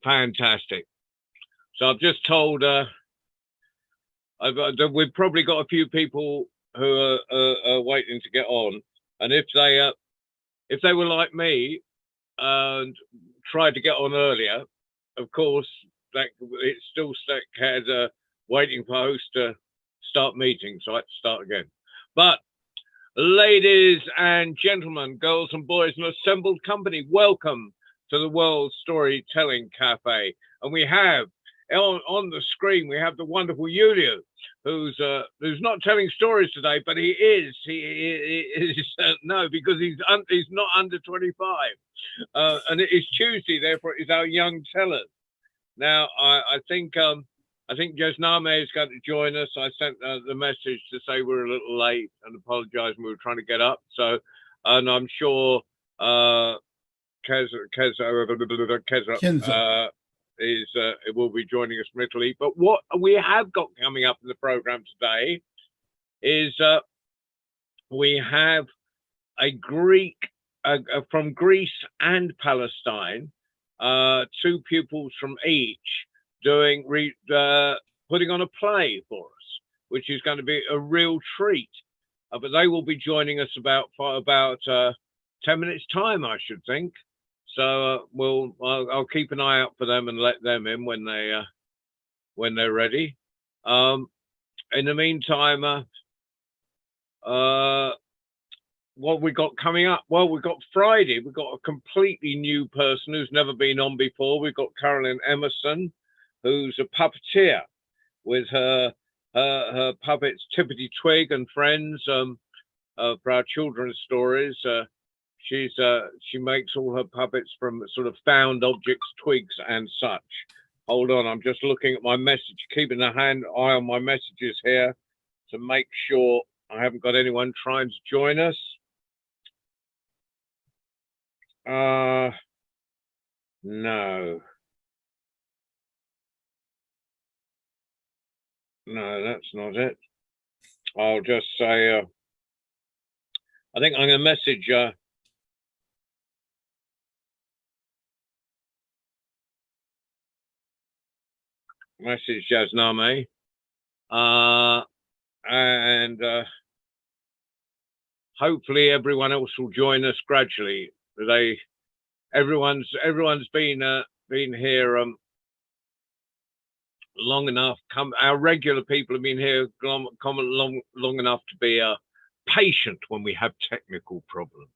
Fantastic. So I've just told, we've probably got a few people who are waiting to get on. And if they were like me and tried to get on earlier, of course, that it's still stuck as waiting for host to start meeting. So I have to start again. But ladies and gentlemen, girls and boys, an assembled company, welcome to the World Storytelling Cafe. And we have on the screen, we have the wonderful Julio, who's not telling stories today, but he is no, because he's not under 25, and it is Tuesday, therefore it is our young tellers. Now I think Jesname is going to join us. I sent the message to say we're a little late and apologise. We were trying to get up, so and I'm sure Kenza will be joining us from Italy. But what we have got coming up in the program today is we have a Greek from Greece and Palestine, two pupils from each putting on a play for us, which is going to be a real treat. But they will be joining us about 10 minutes time, I should think. So I'll keep an eye out for them and let them in when they're ready. In the meantime, what we got coming up? Well, we've got Friday. We've got a completely new person who's never been on before. We've got Carolyn Emerson, who's a puppeteer with her puppets Tippity Twig and friends for our children's stories. She makes all her puppets from sort of found objects, twigs and such. Hold on, I'm just looking at my message, keeping an eye on my messages here to make sure I haven't got anyone trying to join us. No, that's not it. I'll just say, I think I'm going to message Jesname, and hopefully everyone else will join us gradually. Everyone's been here long enough. Our regular people have been here long enough to be patient when we have technical problems.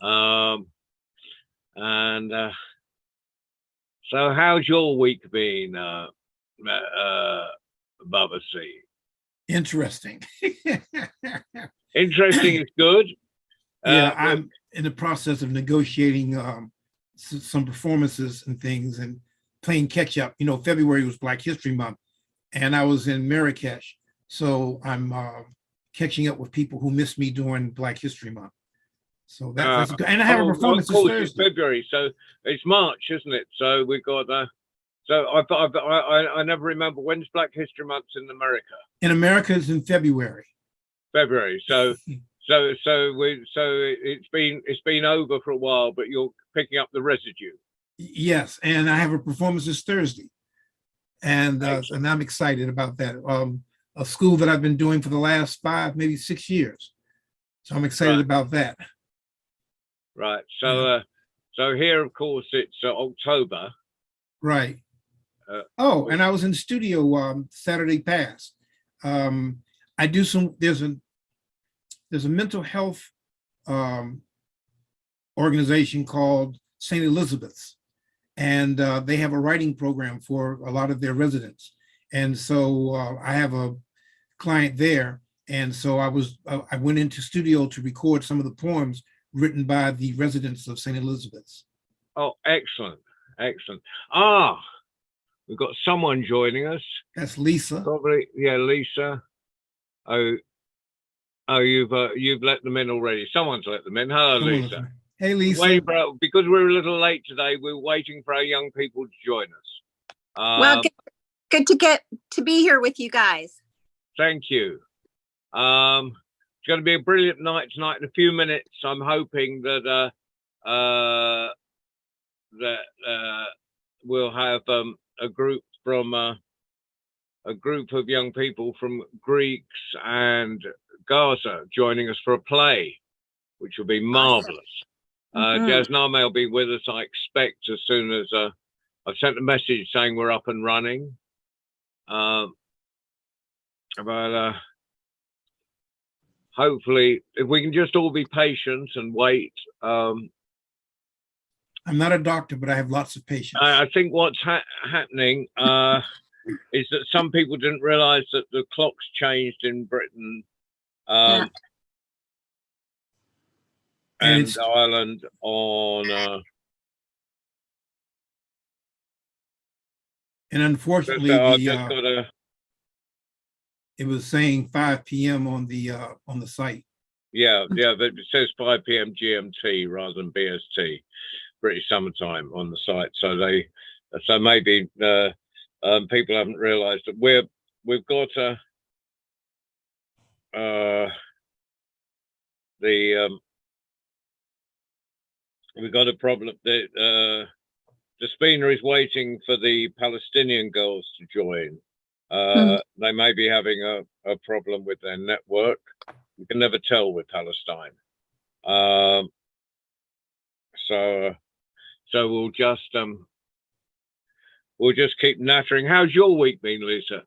So how's your week been, Baba C? Interesting. Interesting is good. Yeah, I'm in the process of negotiating some performances and things and playing catch up. You know, February was Black History Month, and I was in Marrakesh, so I'm catching up with people who missed me during Black History Month. So that's good. And I have a performance this Thursday. It's February, so it's March, isn't it? So we've got. So I never remember when's Black History Month in America. In America, it's in February. February. So it's been over for a while, but you're picking up the residue. Yes, and I have a performance this Thursday, and I'm excited about that. A school that I've been doing for the last 5, maybe 6 years, so I'm excited about that. Right. So so here, of course, it's October. Right. And I was in the studio Saturday past. I do some. There's a mental health organization called St. Elizabeth's, and they have a writing program for a lot of their residents. And so I have a client there, and so I went into studio to record some of the poems written by the residents of St. Elizabeth's. Oh, excellent. We've got someone joining us. That's Lisa. Probably, yeah, Lisa. Oh, you've let them in already. Someone's let them in. Hello, Lisa. Hey, Lisa. Because we're a little late today, we're waiting for our young people to join us. Well, good to be here with you guys. Thank you. It's going to be a brilliant night tonight. In a few minutes, I'm hoping that we'll have a group from a group of young people from Greeks and Gaza joining us for a play, which will be marvelous. Jasname will be with us, I expect, as soon as I've sent a message saying we're up and running. But hopefully, if we can just all be patient and wait. I'm not a doctor, but I have lots of patience. I think what's happening is that some people didn't realize that the clocks changed in Britain and Ireland on. And unfortunately, it was saying 5 p.m. on the site. Yeah, but it says 5 p.m. GMT rather than BST, British Summertime, on the site. So maybe people haven't realised that we've got we've got a problem. The Despina is waiting for the Palestinian girls to join. They may be having a problem with their network. You can never tell with Palestine. So we'll just keep nattering. How's your week been, Lisa?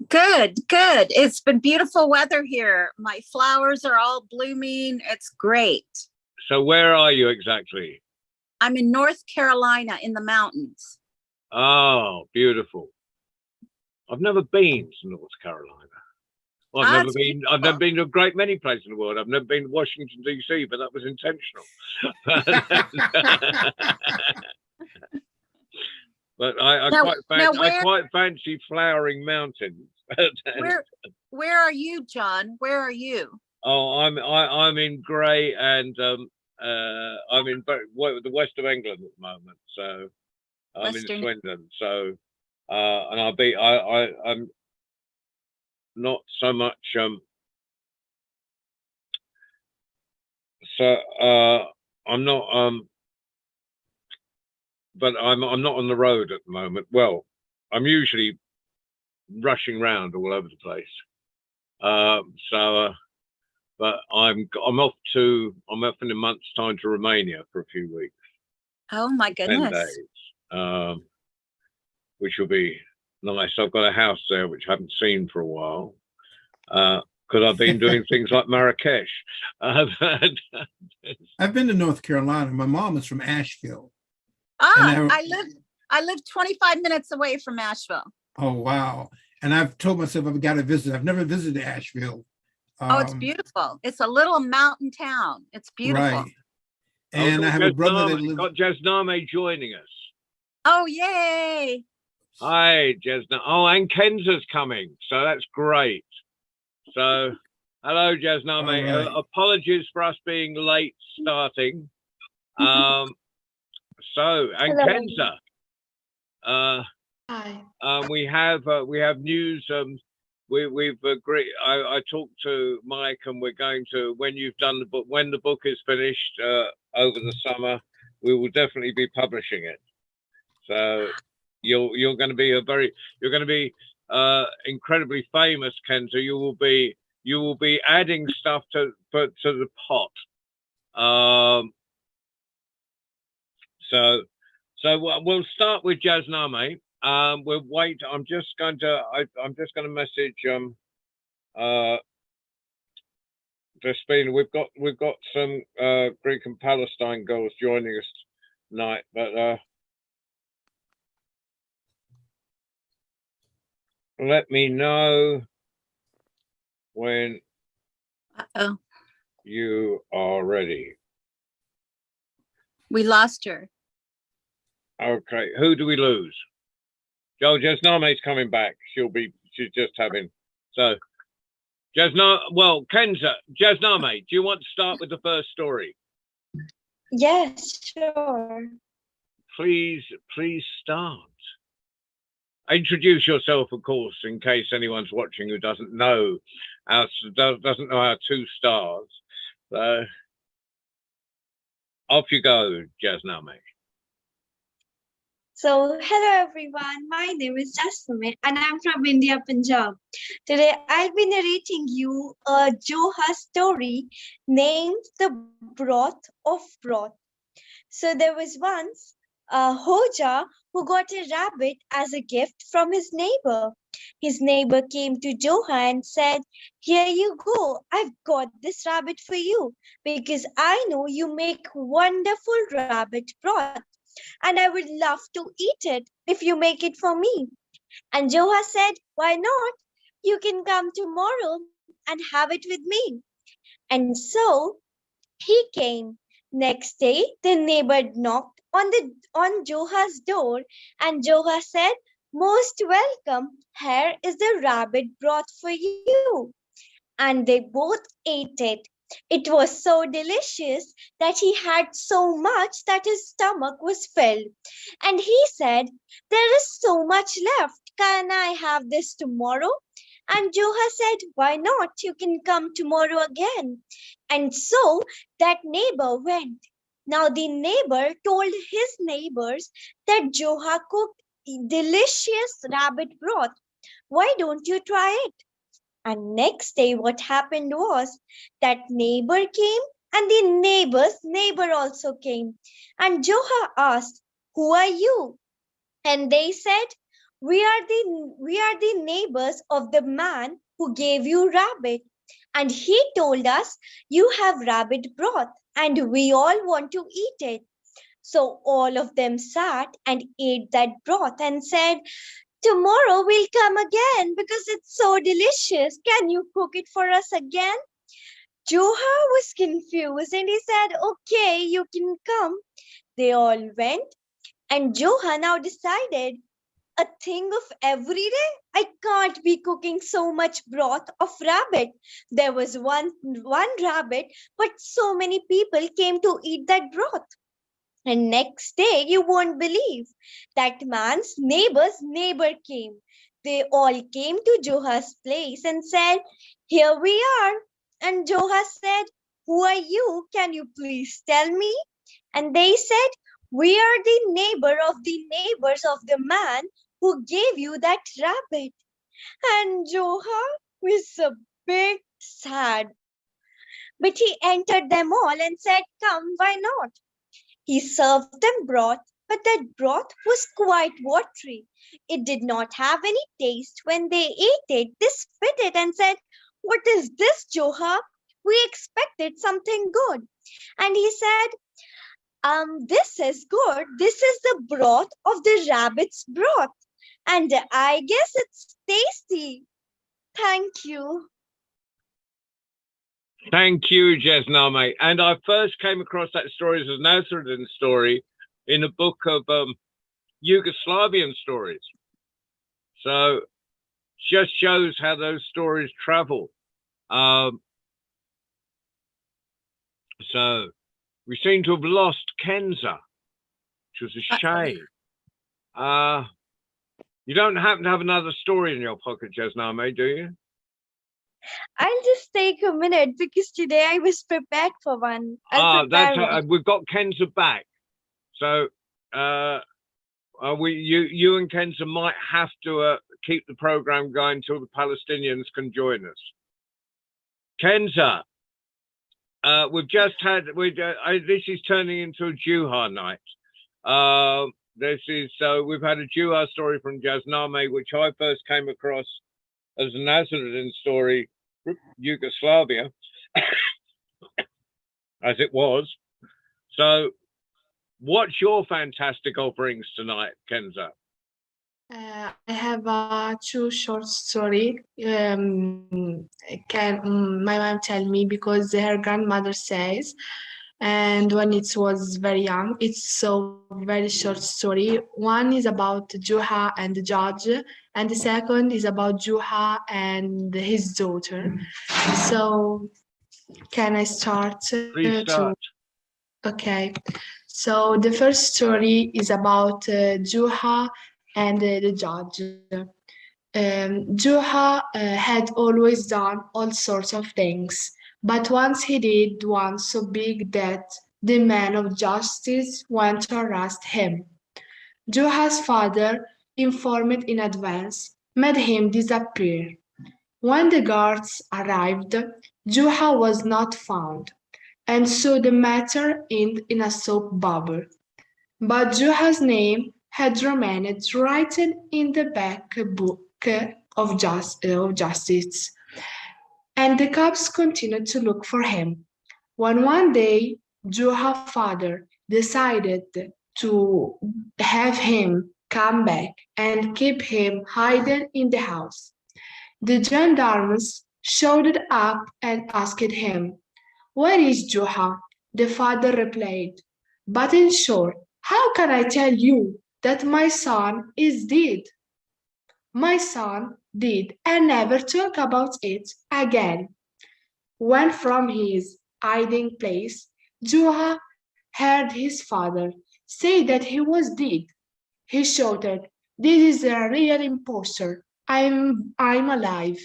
Good. It's been beautiful weather here. My flowers are all blooming. It's great. So where are you exactly? I'm in North Carolina in the mountains. Oh, beautiful. I've never been to North Carolina. Well, I've never been to a great many places in the world. I've never been to Washington, D.C., but that was intentional. But I quite fancy flowering mountains. Where are you, John? Where are you? Oh, I'm in Grey, and I'm in the west of England at the moment. So I'm in Swindon. So and I'm not so much I'm not but I'm not on the road at the moment. Well, I'm usually rushing around all over the place. But I'm off in a month's time to Romania for a few weeks. Oh my goodness. 10 days, which will be nice. I've got a house there which I haven't seen for a while because I've been doing things like Marrakesh. I've been to North Carolina. My mom is from Asheville. I live 25 minutes away from Asheville. Oh wow! And I've told myself I've got to visit. I've never visited Asheville. It's beautiful. It's a little mountain town. It's beautiful. Right. And I have a brother that lives. Got Jasname joining us. Oh yay! Hi, Jasname. Oh, and Kenza's coming, so that's great. So, hello, Jasname. Right. Apologies for us being late starting. And Kenza. Hi. We have news. We've agreed. I talked to Mike, and we're going to, when you've done the book, when the book is finished over the summer, we will definitely be publishing it. So you're going to be incredibly famous, Kenza. You will be adding stuff to the pot. So we'll start with Jasname. We'll wait. I'm just going to message Despina. We've got some Greek and Palestine girls joining us tonight, but let me know when you are ready. We lost her. Okay, who do we lose? Joe, Jasname's coming back. She's just having. So, Kenza, Jasname, do you want to start with the first story? Yes, sure. Please start. Introduce yourself, of course, in case anyone's watching who doesn't know our 2 stars. So, off you go, Jasname. So, hello everyone. My name is Jasmine and I'm from India, Punjab. Today, I'll be narrating you a Joha story named The Broth of Broth. So, there was once a Hoja who got a rabbit as a gift from his neighbor. His neighbor came to Joha and said, "Here you go. I've got this rabbit for you because I know you make wonderful rabbit broth and I would love to eat it if you make it for me." And Joha said, "Why not? You can come tomorrow and have it with me." And so he came. Next day, the neighbor knocked on Joha's door, and Joha said, "Most welcome. Here is the rabbit broth for you." And they both ate it. It was so delicious that he had so much that his stomach was filled. And he said, "There is so much left. Can I have this tomorrow?" And Joha said, "Why not? You can come tomorrow again." And so that neighbor went. Now the neighbor told his neighbors that Joha cooked delicious rabbit broth. Why don't you try it? And next day, what happened was that neighbor came and the neighbor's neighbor also came. And Joha asked, "Who are you?" And they said, we are the neighbors of the man who gave you rabbit. And he told us you have rabbit broth and we all want to eat it." So all of them sat and ate that broth and said, "Tomorrow we'll come again because it's so delicious. Can you cook it for us again?" Joha was confused and he said, "Okay, you can come." They all went, and Joha now decided, a thing of every day? I can't be cooking so much broth of rabbit. There was one rabbit, but so many people came to eat that broth. And next day, you won't believe, that man's neighbor's neighbor came. They all came to Joha's place and said, "Here we are." And Joha said, "Who are you? Can you please tell me?" And they said, "We are the neighbor of the neighbors of the man who gave you that rabbit." And Joha was a bit sad. But he entered them all and said, "Come, why not?" He served them broth, but that broth was quite watery. It did not have any taste. When they ate it, they spit it and said, "What is this, Joha? We expected something good." And he said, "This is good. This is the broth of the rabbit's broth. And I guess it's tasty. Thank you." Thank you, Jesname. And I first came across that story as a Nasruddin story in a book of Yugoslavian stories. So just shows how those stories travel. So we seem to have lost Kenza, which was a shame. You don't happen to have another story in your pocket, Jesname, do you? I'll just take a minute because today I was prepared for one. We've got Kenza back. So you and Kenza might have to keep the program going till the Palestinians can join us. Kenza, we've just had, this is turning into a Juha night. We've had a Juha story from Jesname, which I first came across as a Nasruddin story, Yugoslavia, as it was. So what's your fantastic offerings tonight, Kenza? I have two short story. My mom tell me because her grandmother says, and when it was very young, it's so very short story. One is about Juha and the judge, and the second is about Juha and his daughter. So can I start? Please start. Okay. So the first story is about Juha and the judge. Juha had always done all sorts of things, but once he did one so big that the man of justice went to arrest him. Juha's father, informed in advance, made him disappear. When the guards arrived, Juha was not found, and so the matter ended in a soap bubble. But Juha's name had remained written in the back book of justice, and the cops continued to look for him. When one day Juha's father decided to have him come back and keep him hidden in the house, the gendarmes showed up and asked him, "Where is Juha?" The father replied, "But in short, how can I tell you that my son is dead? My son did and never talk about it again." When from his hiding place, Juha heard his father say that he was dead. He shouted, "This is a real impostor. I'm alive."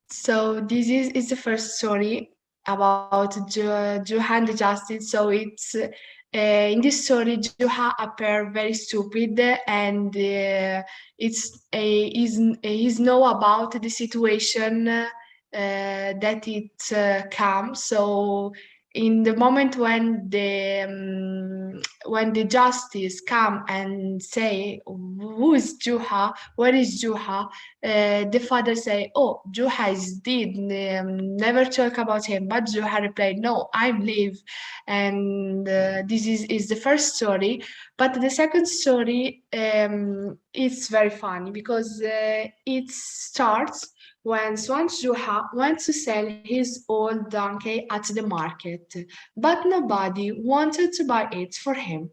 So this is the first story about Juha and the justice. So it's in this story, Juha appear very stupid, and he's know about the situation that it comes. So in the moment when the justice come and say, "Who is Juha? Where is Juha?" The father say, "Oh, Juha is dead. Never talk about him." But Juha replied, "No, I'm live." And this is the first story. But the second story, it's very funny because it starts when once Juha went to sell his old donkey at the market, but nobody wanted to buy it for him.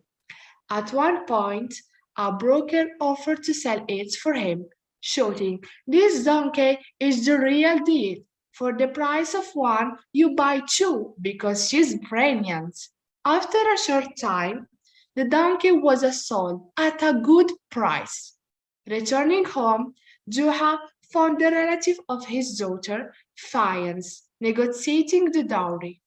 At one point, a broker offered to sell it for him, shouting, "This donkey is the real deal. For the price of one, you buy two, because she's brilliant." After a short time, the donkey was sold at a good price. Returning home, Juha found the relative of his daughter, Fiance, negotiating the dowry.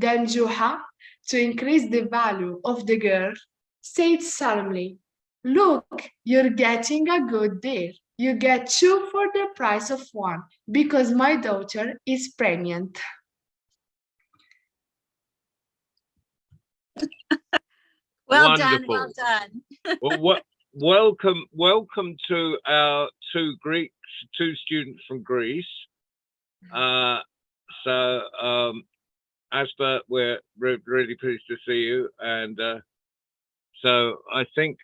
Then Juha, to increase the value of the girl, said solemnly, "Look, you're getting a good deal. You get two for the price of one, because my daughter is pregnant." Well done, Wonderful. well done. Well, welcome to our two students from Greece. Asper, we're really pleased to see you, and so I think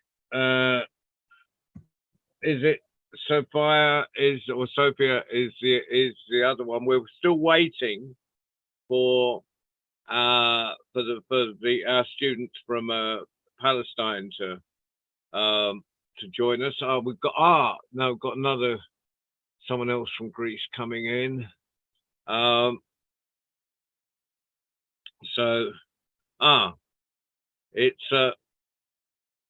is it Sophia is the other one. We're still waiting for our students from Palestine to join us. We've got someone else from Greece coming in.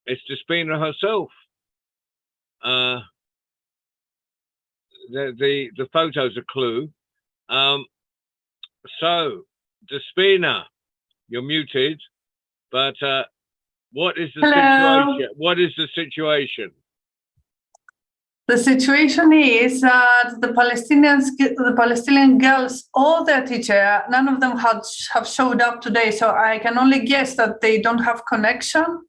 It's Despina herself. The photo's a clue. So Despina, you're muted, but what is the situation? What is the situation? The situation is that the Palestinian girls, all their teacher, none of them have showed up today. So I can only guess that they don't have connection.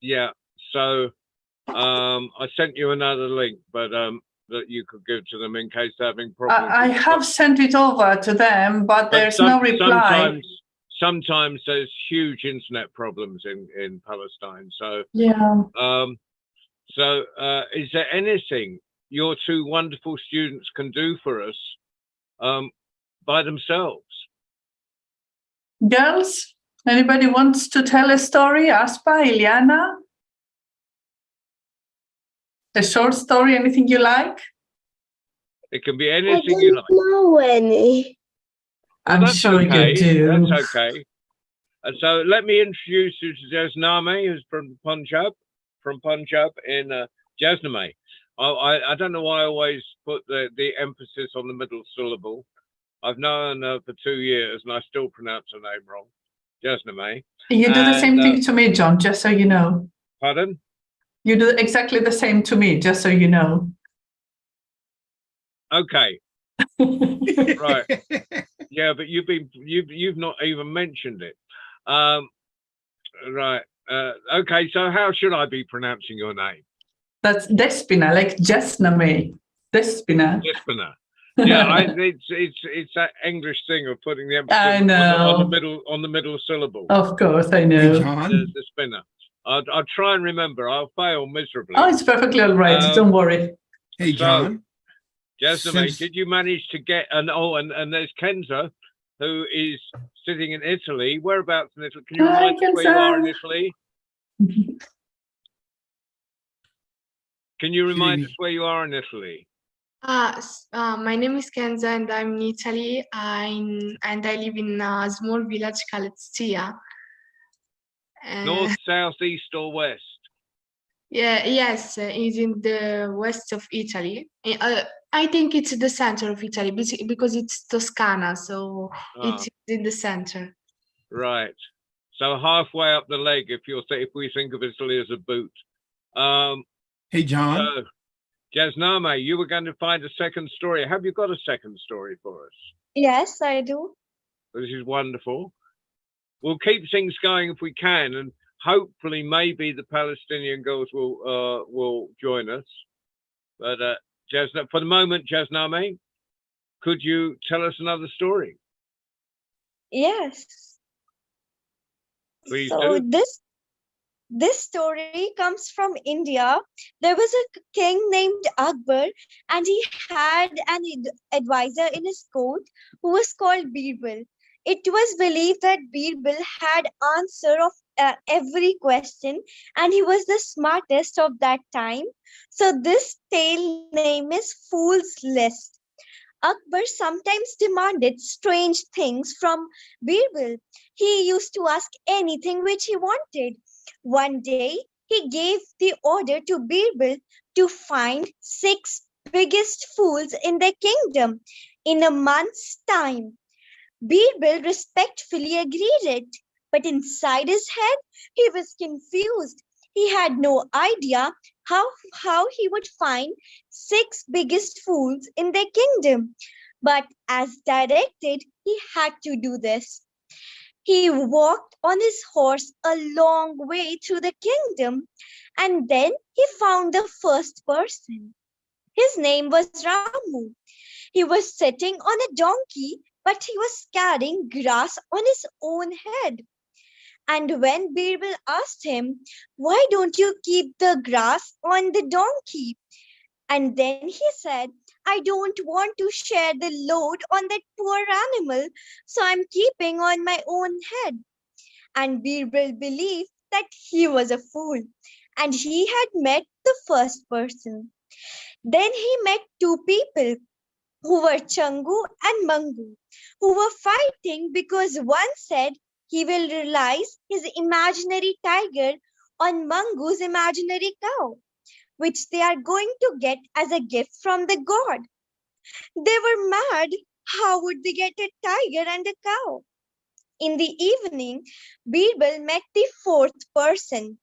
Yeah. So I sent you another link, but that you could give to them in case they're having problems. I have sent it over to them, but there's no reply. Sometimes there's huge internet problems in Palestine. So yeah. Is there anything your two wonderful students can do for us by themselves? Girls, anybody wants to tell a story? Aspa, Iliana? A short story, anything you like? It can be anything you like. know any. Well, I'm sure you do. That's okay. And so let me introduce you to Jasname, who's from Punjab in Jasname. I don't know why I always put the emphasis on the middle syllable. I've known her for 2 years and I still pronounce her name wrong. Jasname. You do the same And, thing to me, John, just so you know. Pardon? You do exactly the same to me, just so you know. Okay, right. Yeah, but you've not even mentioned it. Right. Okay, so how should I be pronouncing your name? That's Despina, like Jasname. Despina. Despina. Yeah, it's that English thing of putting the emphasis I on know. the middle syllable. Of course, I Hey, know. John. The spinner. I'll try and remember. I'll fail miserably. Oh, it's perfectly all right. Don't worry. Hey, So, John. Jasmine, Since- did you manage to get and there's Kenza, who is sitting in Italy. Whereabouts in Italy? Can you Hi, remind us where you are in Kenza. Italy? Can you remind us where you are in Italy? My name is Kenza and I'm in Italy. I live in a small village called Stia. North, south, east, or west? Yes, it's in the west of Italy. I think it's the center of Italy because it's Toscana, so Ah, it's in the center. right. So halfway up the leg, if we think of Italy as a boot. Hey, John. So, Jasname, you were going to find a second story. Have you got a second story for us? Yes, I do. This is wonderful. We'll keep things going if we can, and hopefully, maybe the Palestinian girls will join us. But for the moment, Jasname, could you tell us another story? Yes. Please So do. this story comes from India. There was a king named Akbar, and he had an advisor in his court who was called Birbal. It was believed that Birbal had answer of every question, and he was the smartest of that time. So this tale name is Fool's List. Akbar sometimes demanded strange things from Birbal. He used to ask anything which he wanted. One day, he gave the order to Birbal to find 6 biggest fools in the kingdom in a month's time. Birbal respectfully agreed it, but inside his head, he was confused. He had no idea how he would find 6 biggest fools in the kingdom. But as directed, he had to do this. He walked on his horse a long way through the kingdom, and then he found the first person. His name was Ramu. He was sitting on a donkey, but he was carrying grass on his own head. And when Birbal asked him, "Why don't you keep the grass on the donkey?" And then he said, "I don't want to share the load on that poor animal, so I'm keeping on my own head." And Birbal believed that he was a fool, and he had met the first person. Then he met 2 people who were Changu and Mangu, who were fighting because one said he will realize his imaginary tiger on Mangu's imaginary cow, which they are going to get as a gift from the god. They were mad. How would they get a tiger and a cow? In the evening, Birbal met the 4th person,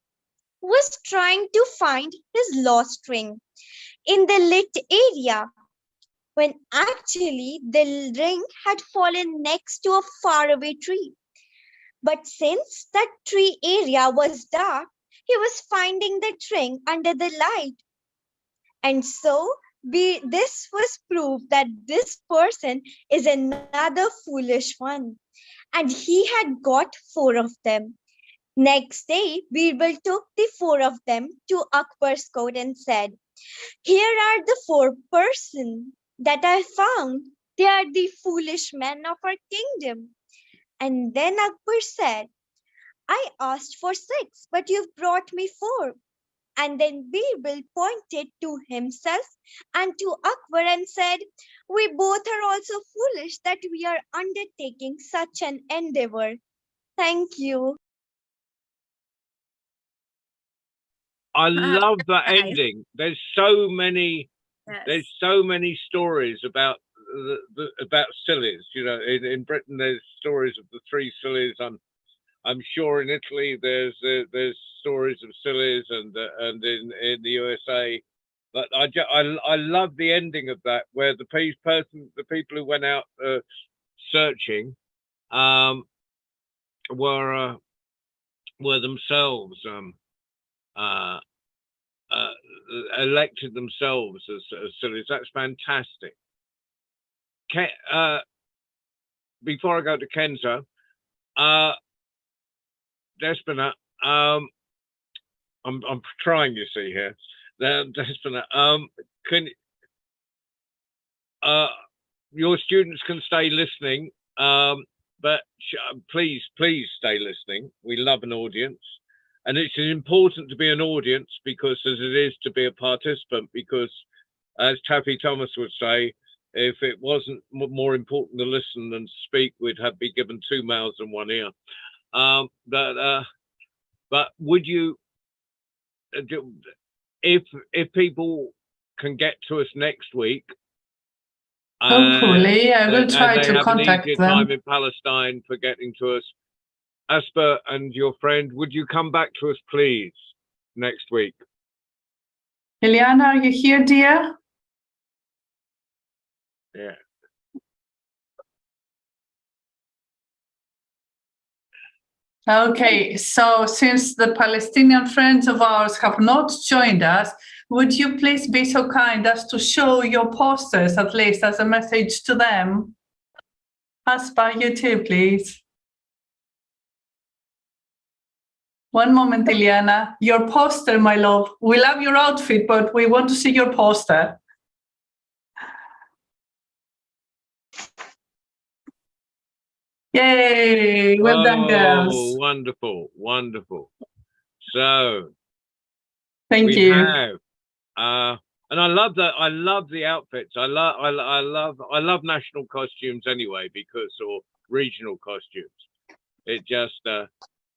who was trying to find his lost ring in the lit area, when actually the ring had fallen next to a faraway tree. But since that tree area was dark, he was finding the ring under the light. And so this was proof that this person is another foolish one. And he had got 4 of them. Next day, Birbal took the 4 of them to Akbar's court and said, "Here are the 4 persons that I found. They are the foolish men of our kingdom." And then Akbar said, "I asked for 6, but you've brought me 4. And then Birbal pointed to himself and to Akbar and said, "We both are also foolish that we are undertaking such an endeavor." Thank you. I love that nice. ending. There's so many stories about about sillies. You know, in Britain there's stories of the 3 sillies. I'm sure in Italy there's stories of sillies, and in the USA. But I love the ending of that, where the people who went out searching were themselves elected themselves as sillies. That's fantastic. Before I go to Kenza, Despina, I'm trying, you see here. Despina, can your students can stay listening, but please stay listening. We love an audience, and it's as important to be an audience because as it is to be a participant. Because, as Taffy Thomas would say, if it wasn't more important to listen than to speak, we'd be given 2 mouths and 1 ear. But would you, if people can get to us next week, Hopefully, I will try they to have contact an easier them. time in Palestine for getting to us. Asper and your friend, would you come back to us, please, next week? Eliana, are you here, dear? Yeah. Okay, so since the Palestinian friends of ours have not joined us, would you please be so kind as to show your posters, at least as a message to them? Aspa, you too, please. One moment, Iliana. Your poster, my love. We love your outfit, but we want to see your poster. Yay! Well done, girls. Wonderful, wonderful. So Thank we you. have, and I love that. I love the outfits. I love national costumes anyway, or regional costumes. It just.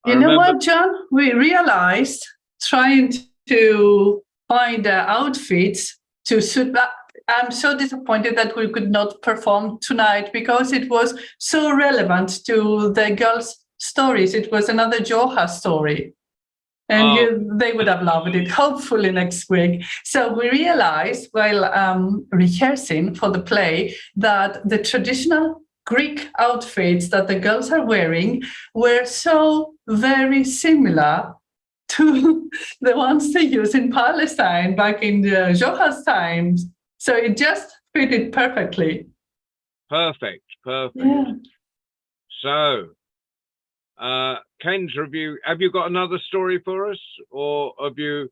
You know what, John? We realized trying to find outfits to suit that. I'm so disappointed that we could not perform tonight because it was so relevant to the girls' stories. It was another Joha story. And they would have loved it, hopefully next week. So we realized while rehearsing for the play that the traditional Greek outfits that the girls are wearing were so very similar to the ones they use in Palestine back in the Joha's times. So it just fitted perfectly. Perfect. Yeah. So, Ken's review. Have you got another story for us, or have you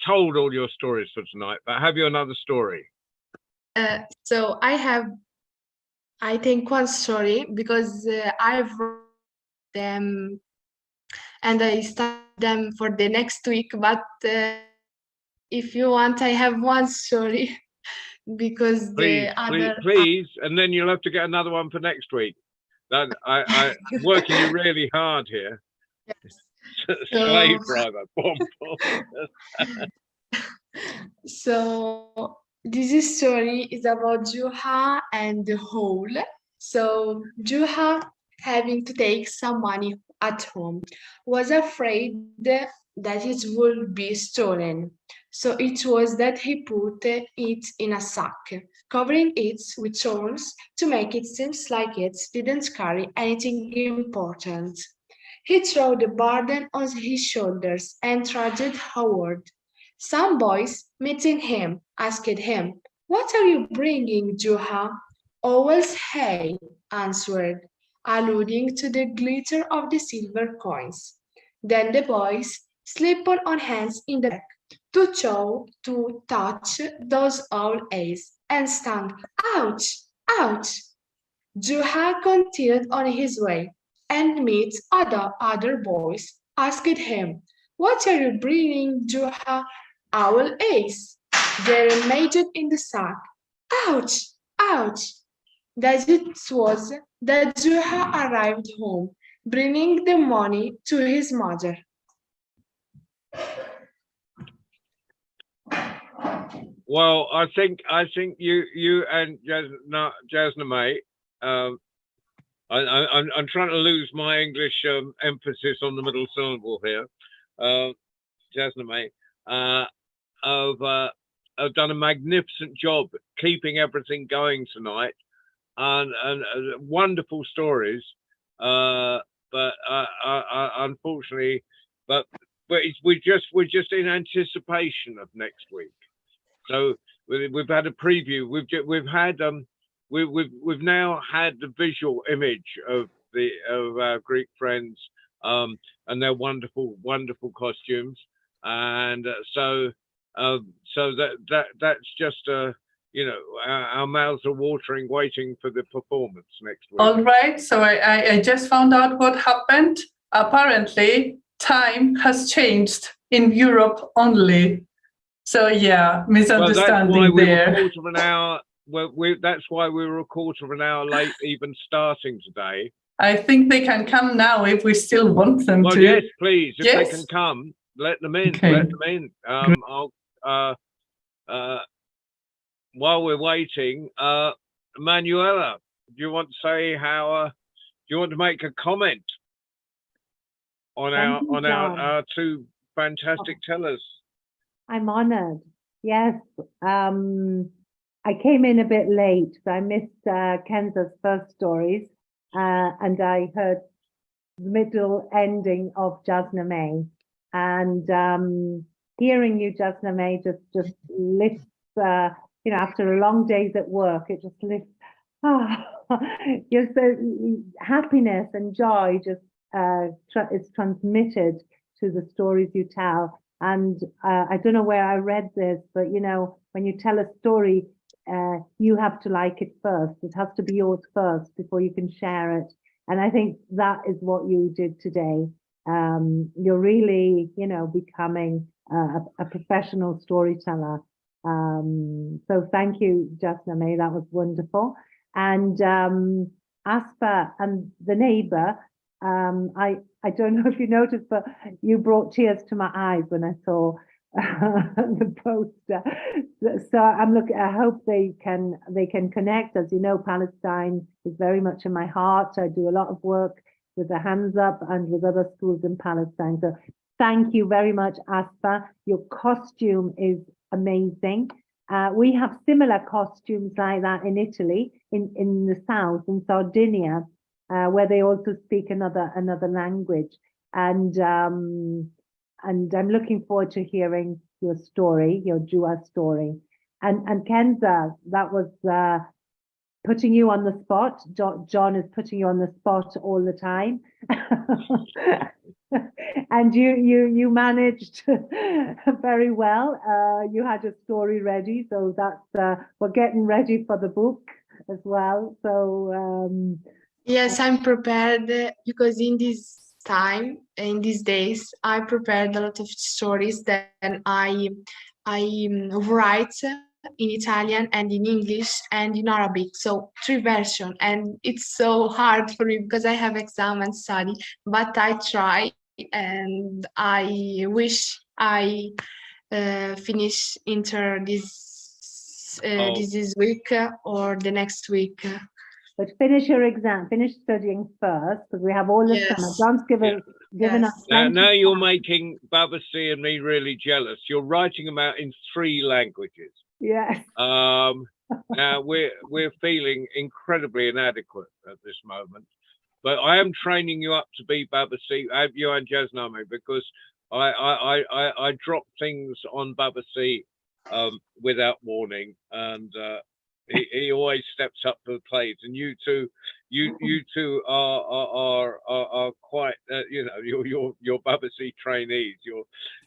told all your stories for tonight? But have you another story? So I have, I think, one story because I've wrote them and I start them for the next week. But if you want, I have one story because please, and then you'll have to get another one for next week. I'm working you really hard here. Yes. Slave driver. So this story is about Juha and the hole. So Juha, having to take some money at home, was afraid that it would be stolen. So it was that he put it in a sack, covering it with thorns to make it seem like it didn't carry anything important. He threw the burden on his shoulders and trudged homeward. Some boys, meeting him, asked him, "What are you bringing, Juha?" "Owl's hay," answered, alluding to the glitter of the silver coins. Then the boys slipped on hands in the back to touch those owl eyes and stung. "Ouch! Ouch!" Juha continued on his way and meet other boys asked him, "What are you bringing, Juha?" "Owl eyes." They remained in the sack. "Ouch! Ouch!" That it was that Juha arrived home, bringing the money to his mother. Well, I think you and Jasna May I'm trying to lose my English emphasis on the middle syllable here. Jasname, have done a magnificent job keeping everything going tonight, and wonderful stories. But unfortunately, we're just in anticipation of next week. So we've had a preview. We've now had the visual image of our Greek friends and their wonderful costumes, and so that's just our mouths are watering waiting for the performance next week. All right, so I just found out what happened. Apparently, time has changed in Europe only. So yeah, misunderstanding there. That's why we were a quarter of an hour late even starting today. I think they can come now if we still want them to. Yes, please. If they can come, let them in. Okay. Let them in. While we're waiting, Manuela, do you want to say do you want to make a comment on our two fantastic tellers? I'm honored. Yes. I came in a bit late, so I missed Kenza's first stories, and I heard the middle ending of Jasname. And hearing you, Jasname, just lifts, after a long days at work, it just lifts, just the happiness and joy just is transmitted to the stories you tell. And I don't know where I read this, but when you tell a story, you have to like it first. It has to be yours first before you can share it. And I think that is what you did today. You're really, becoming a professional storyteller. So thank you, Jasname. That was wonderful. And Aspa and the neighbor, I don't know if you noticed, but you brought tears to my eyes when I saw the poster. So I hope they can connect. As you know, Palestine is very much in my heart. I do a lot of work with the Hands Up and with other schools in Palestine. So thank you very much, Aspa. Your costume is amazing. We have similar costumes like that in Italy, in the south, in Sardinia, where they also speak another language. And I'm looking forward to hearing your story, your Jua story. And Kenza, that was putting you on the spot. John is putting you on the spot all the time. And you managed very well. You had your story ready, so that's we're getting ready for the book as well. So yes, I'm prepared because in these days, I prepared a lot of stories that I write in Italian and in English and in Arabic. So 3 versions, and it's so hard for me because I have exam and study, but I try, and I wish I finish this week or the next week. But finish your exam, finish studying first, because we have all the summer. John's given us. Now you're making Babasi and me really jealous. You're writing them out in 3 languages. Yes. Now we're feeling incredibly inadequate at this moment, but I am training you up to be Babasi, you and Jasname, because I drop things on Babasi without warning, and he always steps up to the plate. And you two are quite you're Babasi trainees.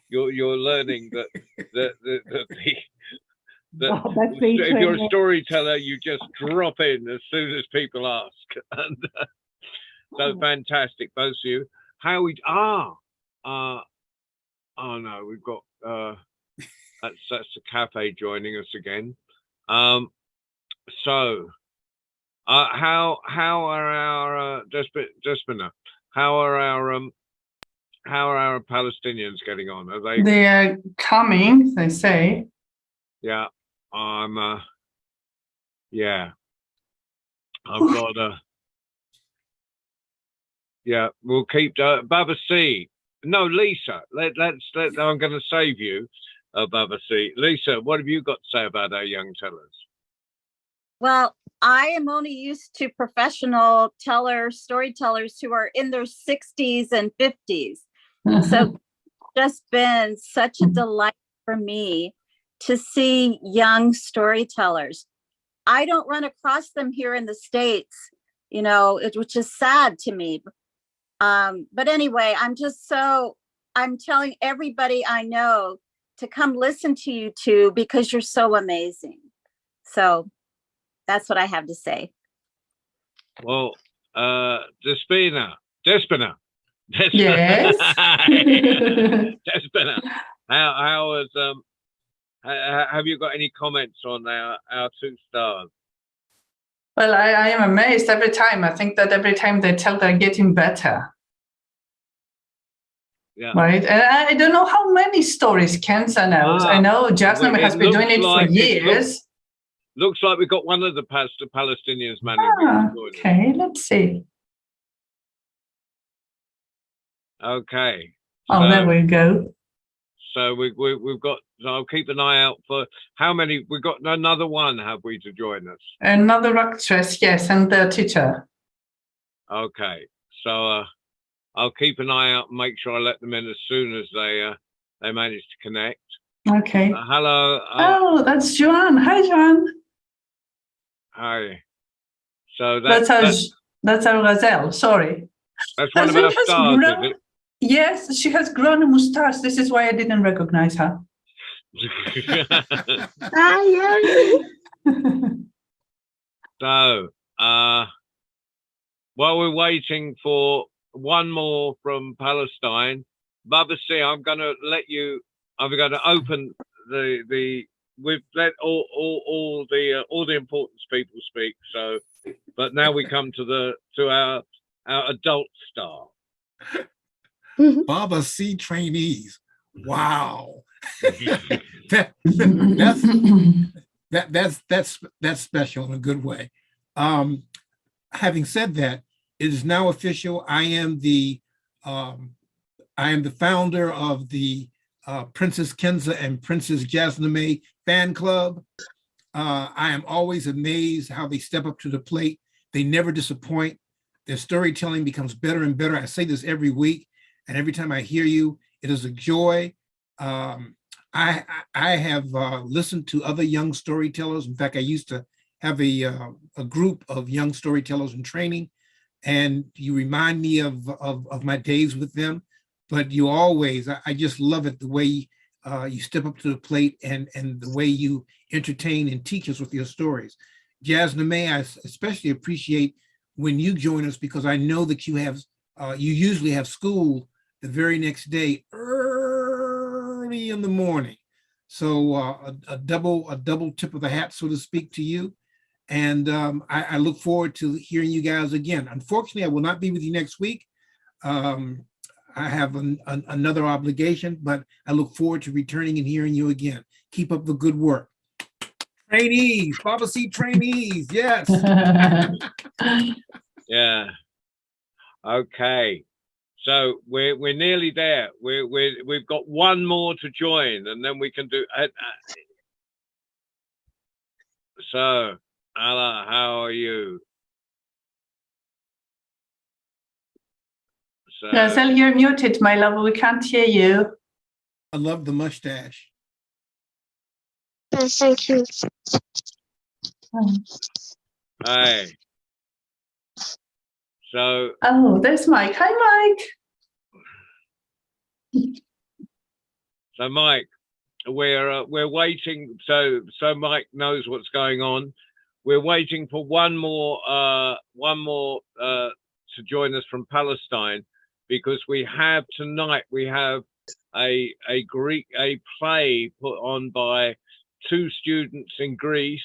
You're learning that if you're a storyteller, you just drop in as soon as people ask. And so fantastic, both of you. How we oh no, we've got that's the cafe joining us again. So how are our Despina? How are our Palestinians getting on? Are they? They are coming, they say. Yeah, yeah. I've got Yeah, we'll keep Baba C. No, Lisa. I'm going to save you, Baba C. Lisa, what have you got to say about our young tellers? Well, I am only used to professional storytellers who are in their 60s and 50s. So just been such a delight for me to see young storytellers. I don't run across them here in the States, which is sad to me. But anyway, I'm telling everybody I know to come listen to you two because you're so amazing. So that's what I have to say. Well, Despina. Yes. Despina. How was have you got any comments on our 2 stars? Well, I am amazed every time. I think that every time they tell, they're getting better. Yeah. Right. And I don't know how many stories Kenza knows. I know Jasmine has been doing it for years. Looks like we got one of the Palestinians managing. Okay, let's see. Okay. Oh, there we go. So we've got. So I'll keep an eye out for how many. We've got another one. Have we to join us? Another actress, yes, and the teacher. Okay. So I'll keep an eye out and make sure I let them in as soon as they manage to connect. Okay. Hello. Oh, that's Joanne. Hi, Joanne. Hi. So That's our gazelle. Sorry. That's one of our stars, is it? Yes, she has grown a mustache. This is why I didn't recognize her. So, while we're waiting for one more from Palestine, Baba C, I'm going to open we've let all the important people speak. So, but now we come to our adult star. Baba C trainees. Wow. That's special in a good way. Having said that, it is now official. I am the founder of the Princess Kenza and Princess Jasname fan club. I am always amazed how they step up to the plate. They never disappoint. Their storytelling becomes better and better. I say this every week, and every time I hear you, it is a joy. I have listened to other young storytellers. In fact, I used to have a group of young storytellers in training, and you remind me of my days with them. But you always, I just love it, the way you step up to the plate and the way you entertain and teach us with your stories. Jasname, I especially appreciate when you join us because I know that you usually have school the very next day early in the morning. So a double tip of the hat, so to speak, to you. And I look forward to hearing you guys again. Unfortunately, I will not be with you next week. I have another obligation, but I look forward to returning and hearing you again. Keep up the good work. Trainees, Baba C trainees, yes. Yeah. Okay. So we're nearly there. We've got one more to join, and then we can do. So, Allah, how are you? So, Gazelle, you're muted, my love. We can't hear you. I love the mustache. Thank you. hi. So, Oh, there's Mike. Hi, Mike. so Mike, we're waiting. So Mike knows what's going on. We're waiting for one more to join us from Palestine, because we have tonight a play put on by 2 students in Greece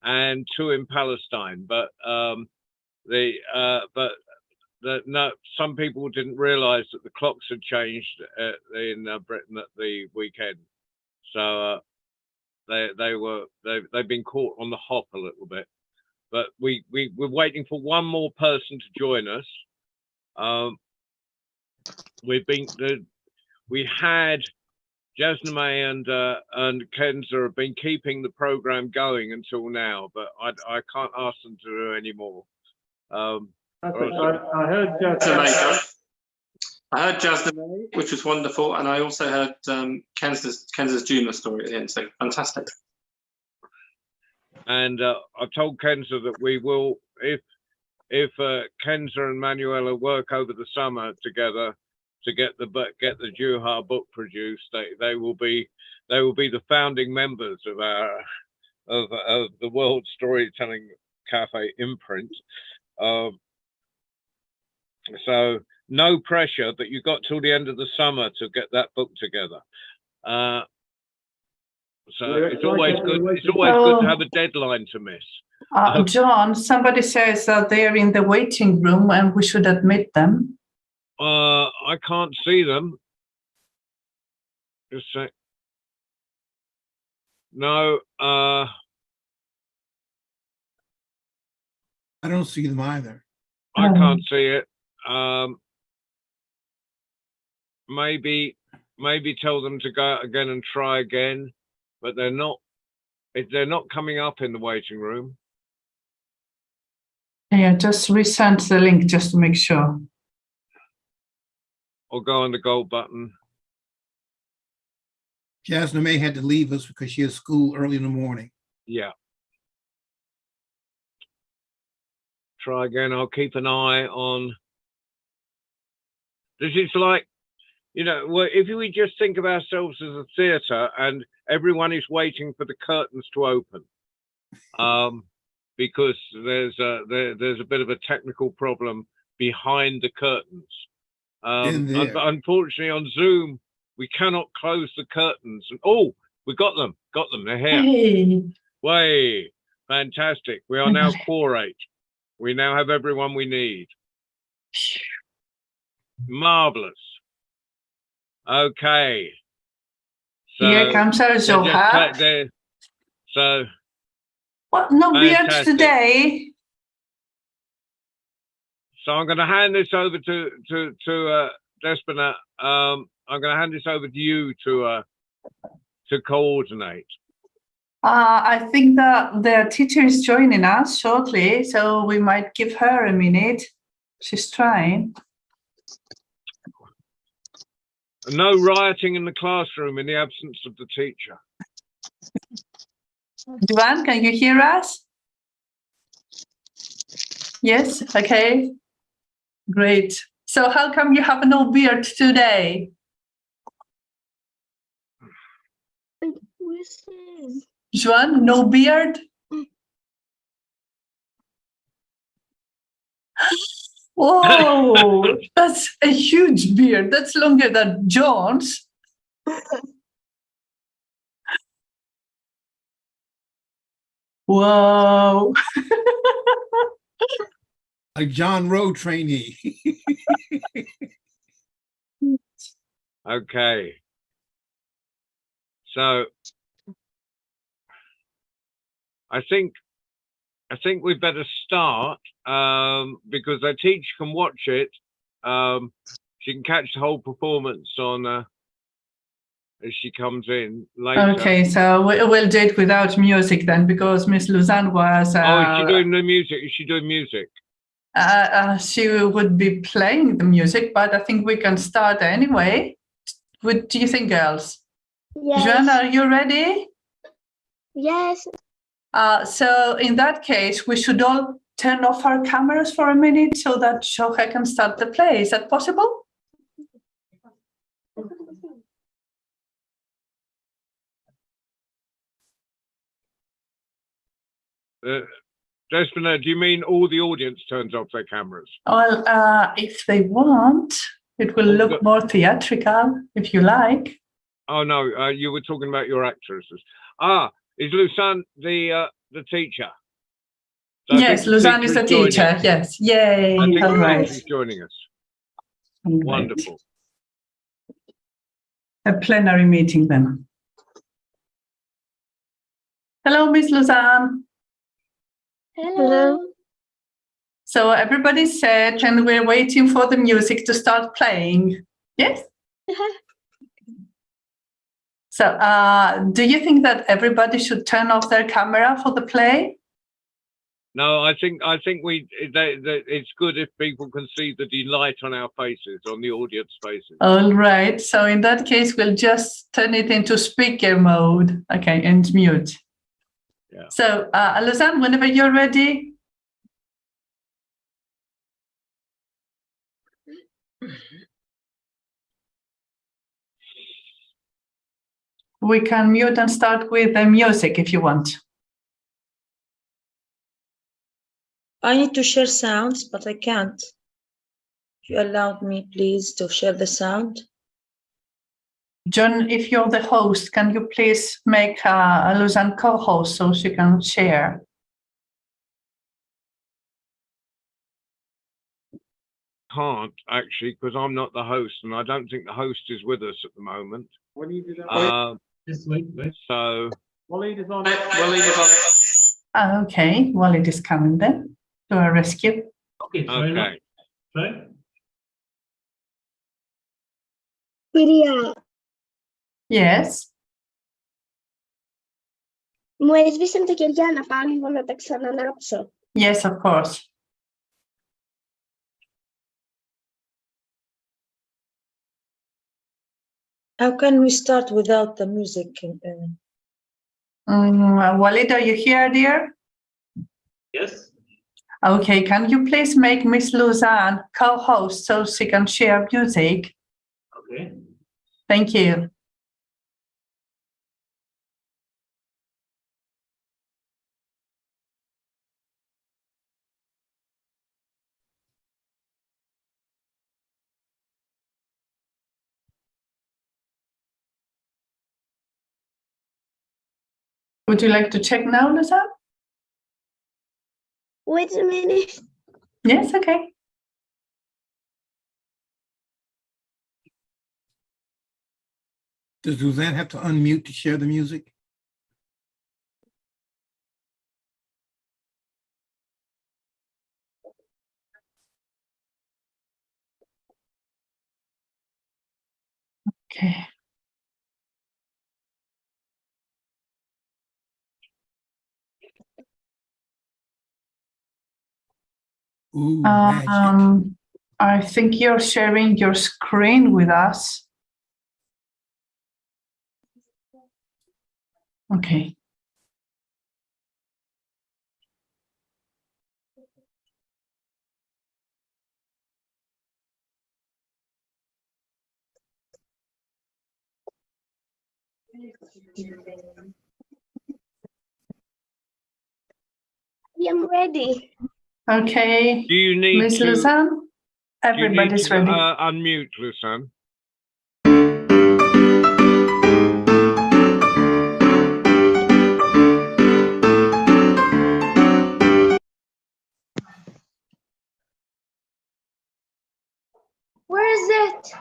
and 2 in Palestine, but some people didn't realize that the clocks had changed in Britain at the weekend, so they've been caught on the hop a little bit. But we're waiting for one more person to join us, We had Jasname and Kenza have been keeping the program going until now, but I can't ask them to do any more. I heard Jasname. I heard Jasname, which was wonderful, and I also heard Kenza's Juma story at the end. So fantastic. And I've told Kenza that we will, if Kenza and Manuela work over the summer together to get the Juha book produced, they will be the founding members of the World Storytelling Cafe imprint. So no pressure, but you got till the end of the summer to get that book together. So it's always good. It's always good to have a deadline to miss. John, somebody says that they are in the waiting room and we should admit them. I can't see them. Just a sec. No. I don't see them either. I can't see it. Maybe tell them to go out again and try again, but they're not coming up in the waiting room. Yeah, just resend the link just to make sure. Or go on the gold button. Jasname had to leave us because she has school early in the morning. Yeah. Try again. I'll keep an eye on. This is like, you know, if we just think of ourselves as a theatre and everyone is waiting for the curtains to open, because there's a bit of a technical problem behind the curtains. Unfortunately, on Zoom, we cannot close the curtains. Oh, we got them. They're here. Hey. Way, fantastic. We are now quorate. We now have everyone we need. Marvelous. Okay. So here comes our Zoha. So what? No beard fantastic. today. So I'm going to hand this over to Despina. I'm going to hand this over to you to coordinate. I think that the teacher is joining us shortly, so we might give her a minute. She's trying. No rioting in the classroom in the absence of the teacher. Joanne, can you hear us? Yes, okay. Great. So how come you have no beard today? Joanne, no beard? Whoa, that's a huge beard. That's longer than John's. Wow. A John Rowe trainee. Okay. So I think we better start because our teacher can watch it. She can catch the whole performance on as she comes in later. Okay, so we'll do it without music then, because Miss Luzanne was. Is she doing the music? Is she doing music? She would be playing the music, but I think we can start anyway. What do you think, girls? Yes. Joanne, are you ready? Yes. So in that case, we should all turn off our cameras for a minute so that Shoha can start the play. Is that possible? Despina, do you mean all the audience turns off their cameras? Well, if they want, it will look more theatrical, if you like. Oh no, you were talking about your actresses. Is Luzanne the teacher? So yes, Luzanne is the teacher. Yes, yay! I think all right. She's joining us. All right. Wonderful. A plenary meeting then. Hello, Miss Luzanne. Hello. So everybody's set and we're waiting for the music to start playing. Yes? So do you think that everybody should turn off their camera for the play? No, I think it's good if people can see the delight on our faces, on the audience faces. All right. So in that case, we'll just turn it into speaker mode. Okay, and mute. Yeah. So Lausanne, whenever you're ready. We can mute and start with the music if you want. I need to share sounds, but I can't. You allowed me, please, to share the sound. John, if you're the host, can you please make a Lausanne co-host so she can share? Can't actually, because I'm not the host, and I don't think the host is with us at the moment. When you do that, Just wait. So Waleed is on. Waleed is on. Okay, Waleed is coming then to our rescue. okay. Priya, Yes. μου έσβησε τα κεριά να πάω λίγο να τα ξανανάψω. Yes, of course. How can we start without the music? Waleed, are you here, dear? Yes. Okay, can you please make Miss Lausanne co-host so she can share music? Okay. Thank you. Would you like to check now, Lausanne? Wait a minute. Yes, okay. Does Suzanne have to unmute to share the music? Okay. Ooh, magic. I think you're sharing your screen with us. Okay. I am ready. Okay. Do you need Miss to? Lausanne? Do you need Everybody's to ready. unmute, Lausanne? Where is it?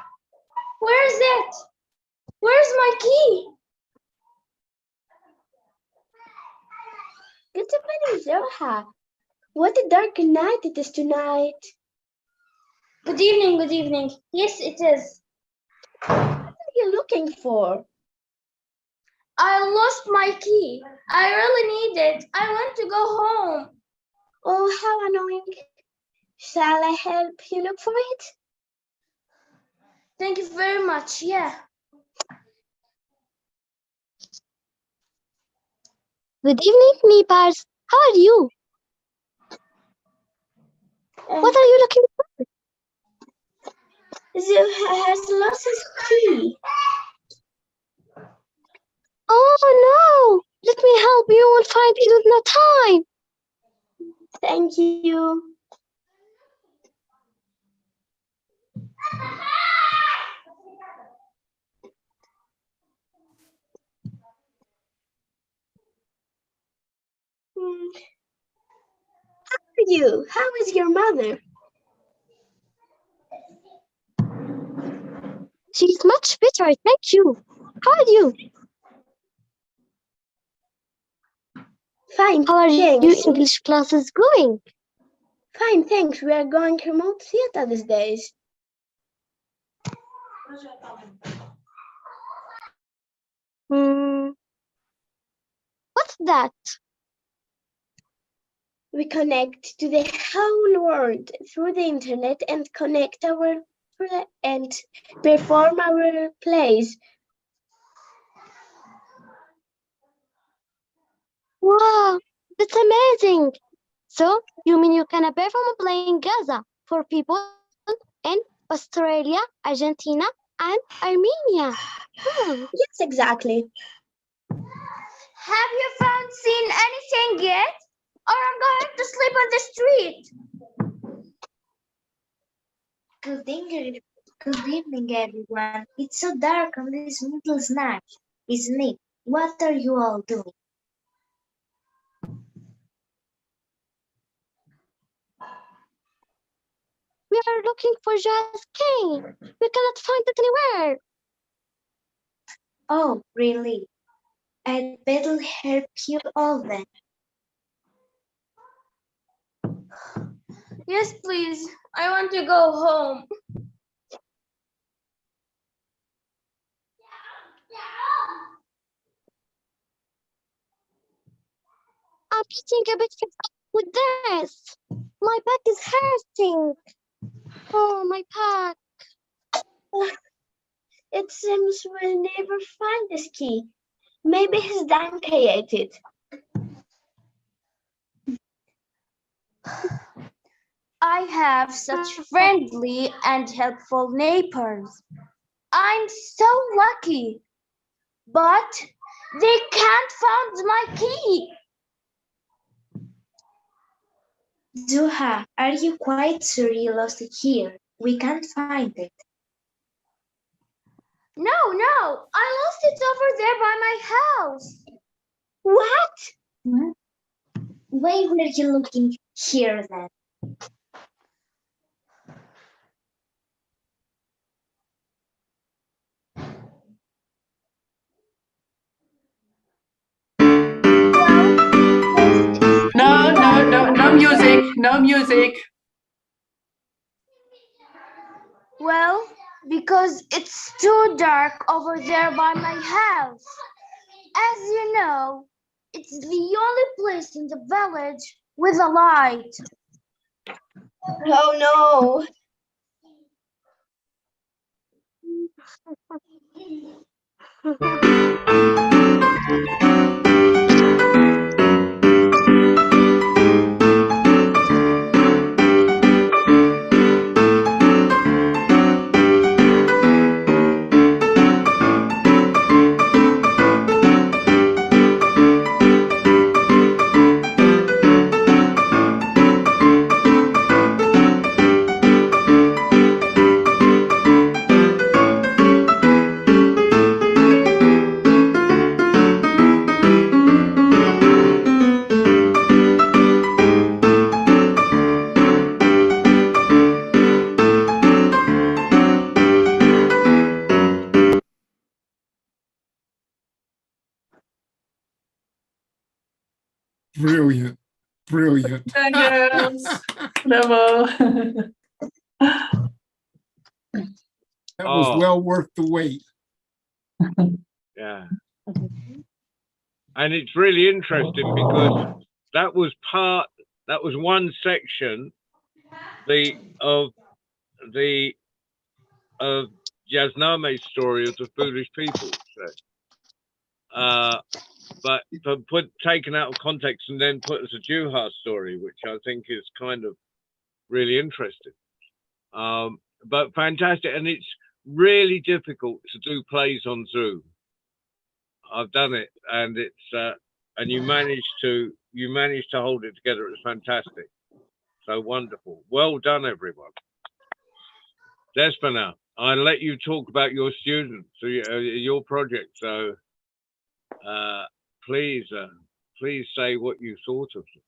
Where is it? Where's my key? Good evening, Zoha. What a dark night it is tonight. Good evening, good evening. Yes, it is. What are you looking for? I lost my key. I really need it. I want to go home. Oh, how annoying. Shall I help you look for it? Thank you very much. Yeah. Good evening, Neighbors. How are you? What are you looking for? Zoha has lost his key. Oh no! Let me help you. We'll find it with no time. Thank you. How are you? How is your mother? She's much better, thank you. How are you? Fine. How are your English classes going? Fine, thanks. We are going remote theater these days. What's that? We connect to the whole world through the internet and connect and perform our plays. Wow, that's amazing! So, you mean you can perform a play in Gaza for people in Australia, Argentina, and Armenia? Yes, exactly. Have you seen anything yet? Or I'm going to sleep on the street. Good evening, everyone. It's so dark on this middle night, isn't it? What are you all doing? We are looking for Jazz King. We cannot find it anywhere. Oh, really? I'd better help you all then. Yes, please. I want to go home. I'm getting a bit fed up with this. My back is hurting. Oh, my back. It seems we'll never find this key. Maybe his donkey ate it. I have such friendly and helpful neighbors. I'm so lucky. But they can't find my key. Zuha, are you quite sure you lost it here? We can't find it. No, I lost it over there by my house. What? Why were you looking here then? No music, no music. Well, because it's too dark over there by my house. As you know, it's the only place in the village with a light. Oh no. Brilliant. Brilliant. Yes. Bravo. That was well worth the wait. Yeah. And it's really interesting because that was one section of Jasname's story of the foolish people. But taken out of context and then put as a Juha story, which I think is kind of really interesting. But fantastic, and it's really difficult to do plays on Zoom. I've done it, and it's and you managed to hold it together. It was fantastic, so wonderful. Well done, everyone. Despina, I'll let you talk about your students, your project. So please say what you thought of them.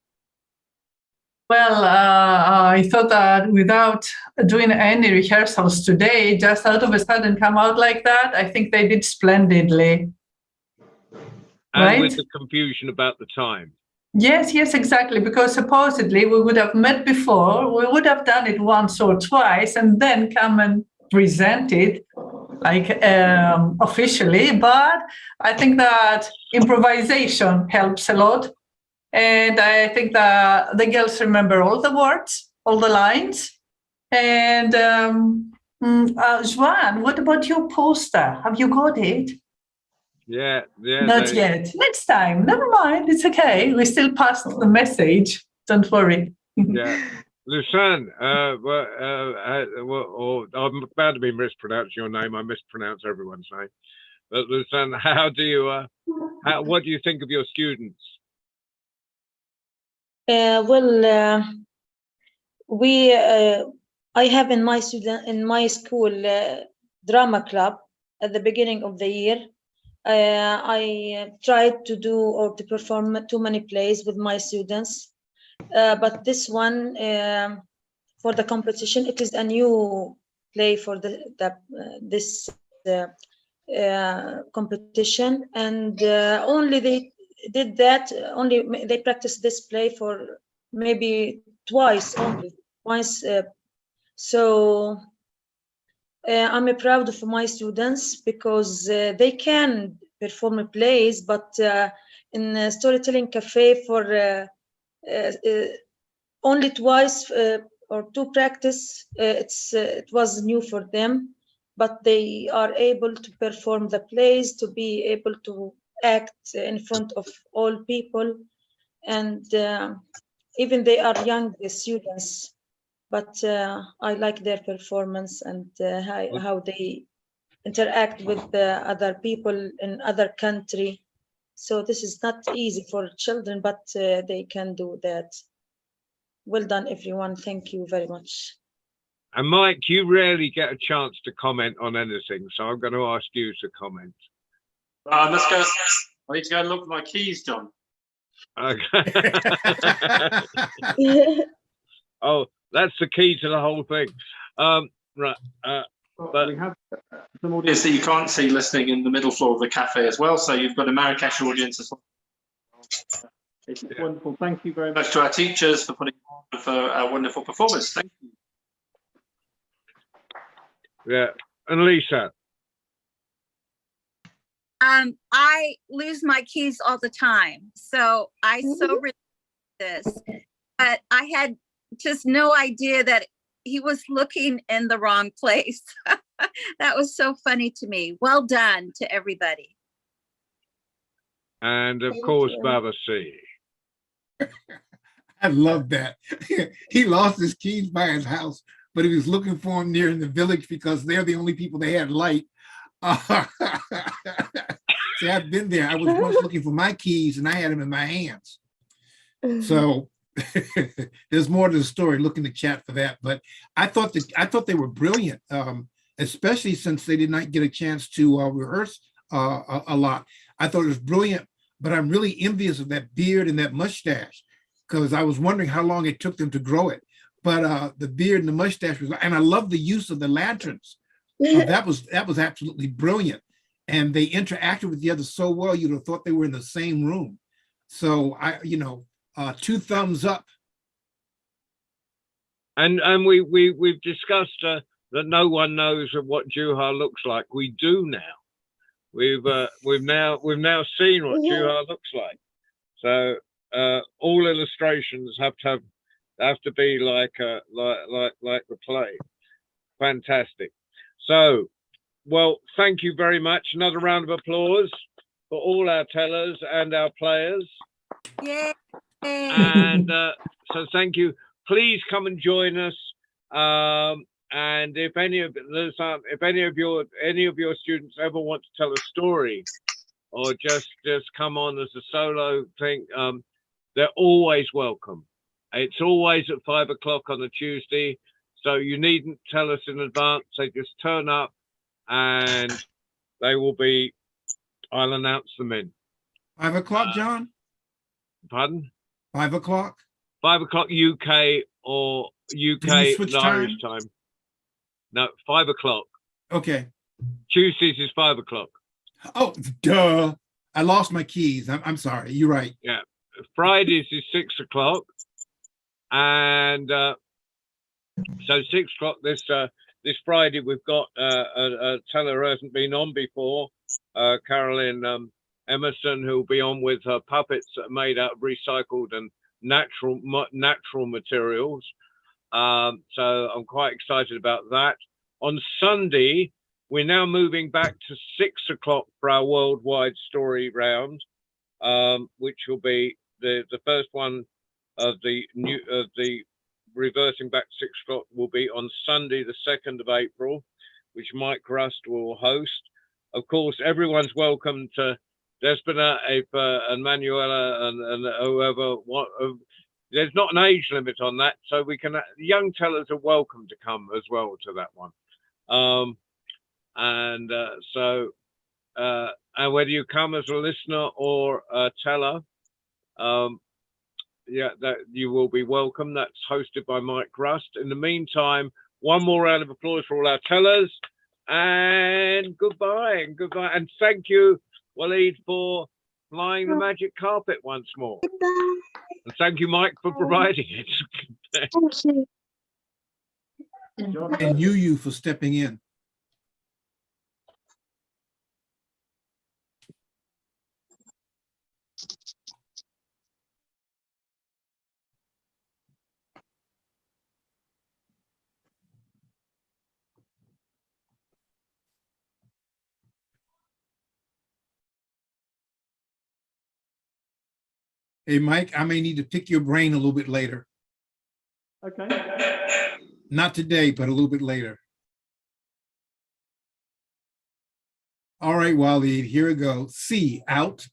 Well, I thought that without doing any rehearsals today, just out of a sudden come out like that, I think they did splendidly. And right? with the confusion about the time. Yes, yes, exactly. Because supposedly we would have met before, we would have done it once or twice, and then come and present it like officially. But I think that improvisation helps a lot. And I think that the girls remember all the words, all the lines. And Joan, what about your poster? Have you got it? Yeah. Not yet. Next time. Never mind. It's okay. We still passed the message. Don't worry. Yeah. Lucerne, I'm about to be mispronouncing your name. I mispronounce everyone's name. But Lucerne, how do you, what do you think of your students? I have in my school drama club at the beginning of the year. I tried to do or to perform too many plays with my students, but this one for the competition, it is a new play for this competition, and only they did that. Only they practiced this play for maybe twice only. So I'm proud of my students because they can perform plays, but in Storytelling Cafe for only twice or two practice, it was new for them, but they are able to perform the plays, to be able to act in front of all people, and even they are young students. But I like their performance and how they interact with other people in other country. So this is not easy for children, but they can do that. Well done, everyone. Thank you very much. And Mike, you rarely get a chance to comment on anything, so I'm going to ask you to comment. Let's go. I need to go and look for my keys, John. Okay. Oh, that's the key to the whole thing. Right. But we have some audience that you can't see listening in the middle floor of the cafe as well. So you've got a Marrakesh audience as well. It's wonderful. Thank you very much to our teachers for putting on for a wonderful performance. Thank you. Yeah, and Lisa. I lose my keys all the time, so I so relate this, but I had just no idea that he was looking in the wrong place. That was so funny to me. Well done to everybody. And of course, Baba C. I love that. He lost his keys by his house, but he was looking for them near in the village because they're the only people that had light. See, I've been there. I was once looking for my keys and I had them in my hands. So there's more to the story. Look in the chat for that. But I thought they were brilliant, especially since they did not get a chance to rehearse a lot. I thought it was brilliant, but I'm really envious of that beard and that mustache because I was wondering how long it took them to grow it. But the beard and the mustache was, and I love the use of the lanterns. That was absolutely brilliant. And they interacted with the others so well, you'd have thought they were in the same room. So two thumbs up. And we've discussed that no one knows what Juha looks like. We do now. We've now seen what Juha looks like. So all illustrations have to be like the play. Fantastic. So, well, thank you very much. Another round of applause for all our tellers and our players. Yay. And so thank you. Please come and join us. And if any of your students ever want to tell a story or just come on as a solo thing, they're always welcome. It's always at 5 o'clock on a Tuesday, so you needn't tell us in advance. They just turn up and they will be, I'll announce them in. 5 o'clock, John? Pardon? 5 o'clock? 5 o'clock UK or UK and Irish time. No, 5 o'clock. Okay. Tuesdays is 5 o'clock. Oh, duh. I lost my keys. I'm sorry. You're right. Yeah. Fridays is 6 o'clock, and so 6 o'clock this Friday we've got a teller who hasn't been on before, Carolyn Emerson, who'll be on with her puppets that are made out of recycled and natural materials. So I'm quite excited about that. On Sunday, we're now moving back to 6 o'clock for our worldwide story round, which will be the first one of the reversing back to 6 o'clock will be on Sunday, the 2nd of April, which Mike Rust will host. Of course, everyone's welcome to Despina, Ape, and Manuela, and whoever. There's not an age limit on that, so we can. Young tellers are welcome to come as well to that one. And whether you come as a listener or a teller, yeah, that you will be welcome. That's hosted by Mike Rust. In the meantime, one more round of applause for all our tellers, and goodbye and goodbye, and thank you, Waleed, for flying the magic carpet once more. And thank you, Mike, for providing it. And you for stepping in. Hey, Mike, I may need to pick your brain a little bit later. Okay. Not today, but a little bit later. All right, Waleed, here we go. C, out.